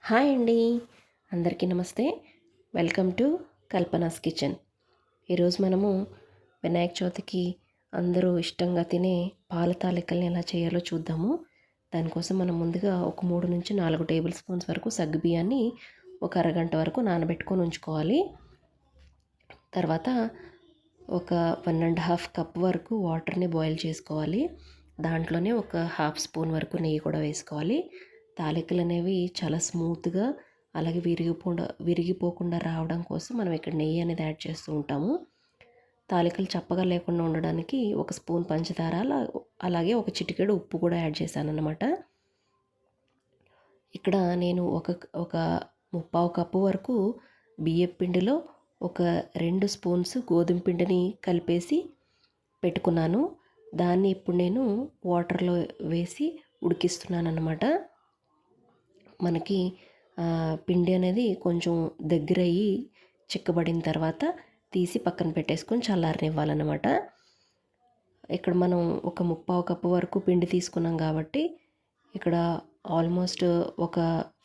Hi అండి. అందరికీ నమస్తే. Welcome to Kalpana's kitchen. ఈరోజు మనము వినాయక చవితికి అందరూ ఇష్టంగా తినే పాల తాలికల్ని ఎలా చేయాలో చూద్దాము. దానికోసం మనం ముందుగా ఒక 3-4 టేబుల్ స్పూన్స్ వరకు సగ్గుబియ్యాన్ని ఒక అరగంట వరకు నానబెట్టుకొని ఉంచుకోవాలి. తర్వాత ఒక 1½ కప్ వరకు వాటర్ని బాయిల్ చేసుకోవాలి. దాంట్లోనే ఒక హాఫ్ స్పూన్ వరకు నెయ్యి కూడా వేసుకోవాలి. తాలికలు అనేవి చాలా స్మూత్గా అలాగే విరిగిపోకుండా రావడం కోసం మనం ఇక్కడ నెయ్యి అనేది యాడ్ చేస్తూ ఉంటాము. తాలికలు చప్పగా లేకుండా ఉండడానికి ఒక స్పూన్ పంచదార అలాగే ఒక చిటికెడు ఉప్పు కూడా యాడ్ చేశాను అన్నమాట. ఇక్కడ నేను ఒక 3/4 కప్పు వరకు బియ్యపు పిండిలో ఒక 2 స్పూన్స్ గోధుమ పిండిని కలిపేసి పెట్టుకున్నాను. దాన్ని ఇప్పుడు నేను వాటర్లో వేసి ఉడికిస్తున్నాను అన్నమాట. మనకి పిండి అనేది కొంచెం దగ్గరయ్యి చిక్కబడిన తర్వాత తీసి పక్కన పెట్టేసుకొని చల్లారనివ్వాలన్నమాట. ఇక్కడ మనం ఒక 3/4 కప్పు వరకు పిండి తీసుకున్నాం కాబట్టి ఇక్కడ ఆల్మోస్ట్ ఒక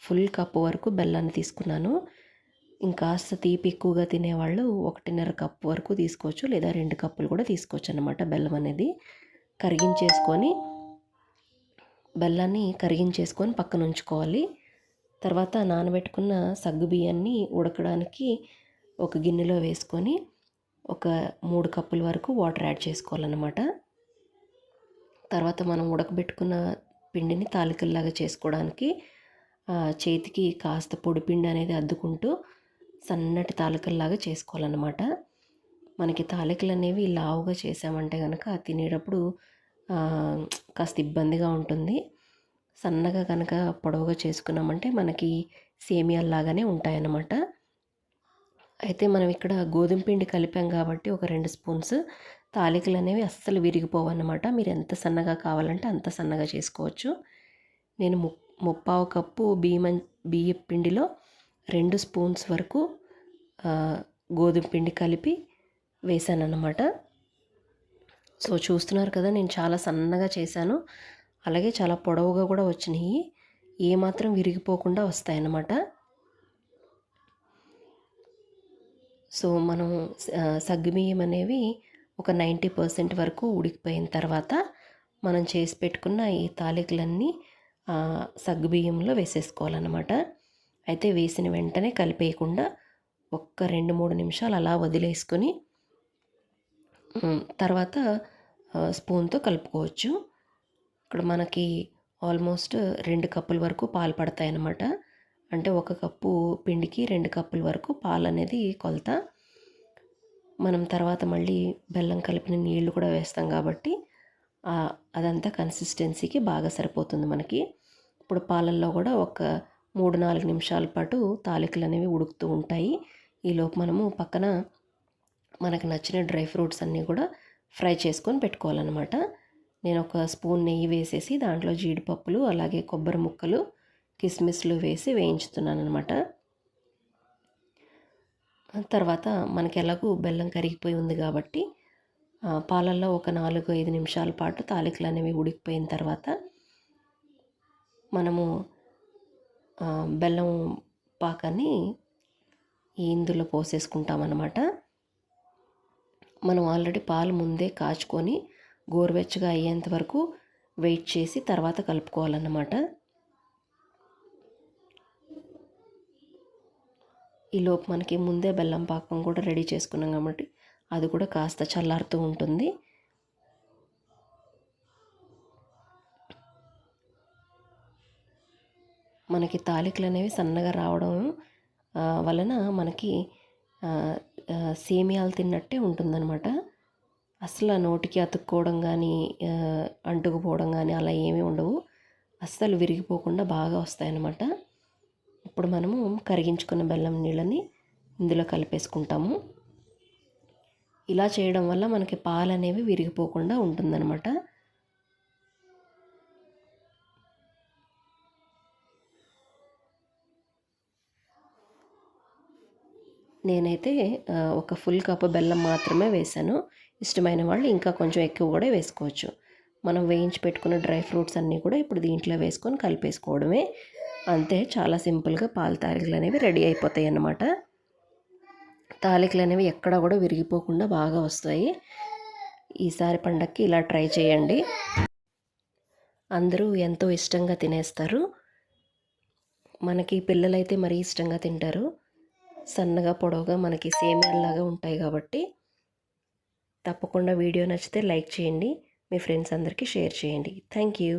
ఫుల్ కప్పు వరకు బెల్లాన్ని తీసుకున్నాను. ఇంకాస్త తీపి ఎక్కువగా తినేవాళ్ళు 1.5 కప్పు వరకు తీసుకోవచ్చు, లేదా 2 కప్పులు కూడా తీసుకోవచ్చు అన్నమాట. బెల్లాన్ని కరిగించేసుకొని పక్కన ఉంచుకోవాలి. తర్వాత నానబెట్టుకున్న సగ్గుబియ్యాన్ని ఉడకడానికి ఒక గిన్నెలో వేసుకొని ఒక 3 కప్పుల వరకు వాటర్ యాడ్ చేసుకోవాలన్నమాట. తర్వాత మనం ఉడకబెట్టుకున్న పిండిని తాలికల్లాగా చేసుకోవడానికి చేతికి కాస్త పొడి పిండి అనేది అద్దుకుంటూ సన్నటి తాలికల్లాగా చేసుకోవాలన్నమాట. మనకి తాలికలు అనేవి లావుగా చేసామంటే కనుక తినేటప్పుడు కాస్త ఇబ్బందిగా ఉంటుంది. సన్నగా కనుక పొడవుగా చేసుకున్నామంటే మనకి సేమియాల్లాగానే ఉంటాయన్నమాట. అయితే మనం ఇక్కడ గోధుమ పిండి కలిపాం కాబట్టి ఒక 2 స్పూన్స్ తాలికలు అనేవి అస్సలు విరిగిపోవన్నమాట. మీరు ఎంత సన్నగా కావాలంటే అంత సన్నగా చేసుకోవచ్చు. నేను 3/4 కప్పు బియ్యపు పిండిలో 2 స్పూన్స్ వరకు గోధుమ పిండి కలిపి వేసానన్నమాట. సో చూస్తున్నారు కదా, నేను చాలా సన్నగా చేశాను. అలాగే చాలా పొడవుగా కూడా వచ్చినాయి. ఏమాత్రం విరిగిపోకుండా వస్తాయన్నమాట. సో మనం సగ్గుబియ్యం అనేవి ఒక 90% వరకు ఉడికిపోయిన తర్వాత మనం చేసి పెట్టుకున్న ఈ తాలికలన్నీ సగ్గుబియ్యంలో వేసేసుకోవాలన్నమాట. అయితే వేసిన వెంటనే కలిపేయకుండా ఒక్క 2-3 నిమిషాలు అలా వదిలేసుకొని తర్వాత స్పూన్తో కలుపుకోవచ్చు. ఇక్కడ మనకి ఆల్మోస్ట్ 2 కప్పుల వరకు పాలు పడతాయి అన్నమాట. అంటే 1 కప్పు పిండికి 2 కప్పుల వరకు పాలు అనేది కొలత. మనం తర్వాత మళ్ళీ బెల్లం కలిపిన నీళ్లు కూడా వేస్తాం కాబట్టి అదంతా కన్సిస్టెన్సీకి బాగా సరిపోతుంది మనకి. ఇప్పుడు పాలల్లో కూడా ఒక 3-4 నిమిషాల పాటు తాలికలు అనేవి ఉడుకుతూ ఉంటాయి. ఈలోపు మనము పక్కన మనకు నచ్చిన డ్రై ఫ్రూట్స్ అన్నీ కూడా ఫ్రై చేసుకొని పెట్టుకోవాలన్నమాట. నేను ఒక స్పూన్ నెయ్యి వేసేసి దాంట్లో జీడిపప్పులు అలాగే కొబ్బరి ముక్కలు కిస్మిస్లు వేసి వేయించుతున్నాను అనమాట. తర్వాత మనకి ఎలాగూ బెల్లం కరిగిపోయి ఉంది కాబట్టి పాలల్లో ఒక 4-5 నిమిషాల పాటు తాలికలు అనేవి ఉడికిపోయిన తర్వాత మనము బెల్లం పాకాన్ని ఇందులో పోసేసుకుంటామన్నమాట. మనం ఆల్రెడీ పాలు ముందే కాచుకొని గోరువెచ్చగా అయ్యేంత వరకు వెయిట్ చేసి తర్వాత కలుపుకోవాలన్నమాట. ఈలోపు మనకి ముందే బెల్లం పాకం కూడా రెడీ చేసుకున్నాం కాబట్టి అది కూడా కాస్త చల్లారుతూ ఉంటుంది. మనకి తాలికలు అనేవి సన్నగా రావడం వలన మనకి సేమియాలు తిన్నట్టే ఉంటుందన్నమాట. అసలు నోటికి అతుక్కోవడం కానీ అంటుకుపోవడం కానీ అలా ఏమీ ఉండవు. అస్సలు విరిగిపోకుండా బాగా వస్తాయన్నమాట. ఇప్పుడు మనము కరిగించుకున్న బెల్లం నీళ్ళని ఇందులో కలిపేసుకుంటాము. ఇలా చేయడం వల్ల మనకి పాలు అనేవి విరిగిపోకుండా ఉంటుందన్నమాట. నేనైతే ఒక ఫుల్ కప్ బెల్లం మాత్రమే వేశాను. ఇష్టమైన వాళ్ళు ఇంకా కొంచెం ఎక్కువ కూడా వేసుకోవచ్చు. మనం వేయించి పెట్టుకున్న డ్రై ఫ్రూట్స్ అన్నీ కూడా ఇప్పుడు దీంట్లో వేసుకొని కలిపేసుకోవడమే. అంతే, చాలా సింపుల్గా పాల తాలికలు అనేవి రెడీ అయిపోతాయి అన్నమాట. తాలికలు అనేవి ఎక్కడ కూడా విరిగిపోకుండా బాగా వస్తాయి. ఈసారి పండగకి ఇలా ట్రై చేయండి. అందరూ ఎంతో ఇష్టంగా తినేస్తారు. మనకి పిల్లలైతే మరీ ఇష్టంగా తింటారు. సన్నగా పొడవుగా మనకి సేమియాల్లాగా ఉంటాయి కాబట్టి. తప్పకుండా వీడియో నచ్చితే లైక్ చేయండి, మీ ఫ్రెండ్స్ అందరికీ షేర్ చేయండి. Thank you.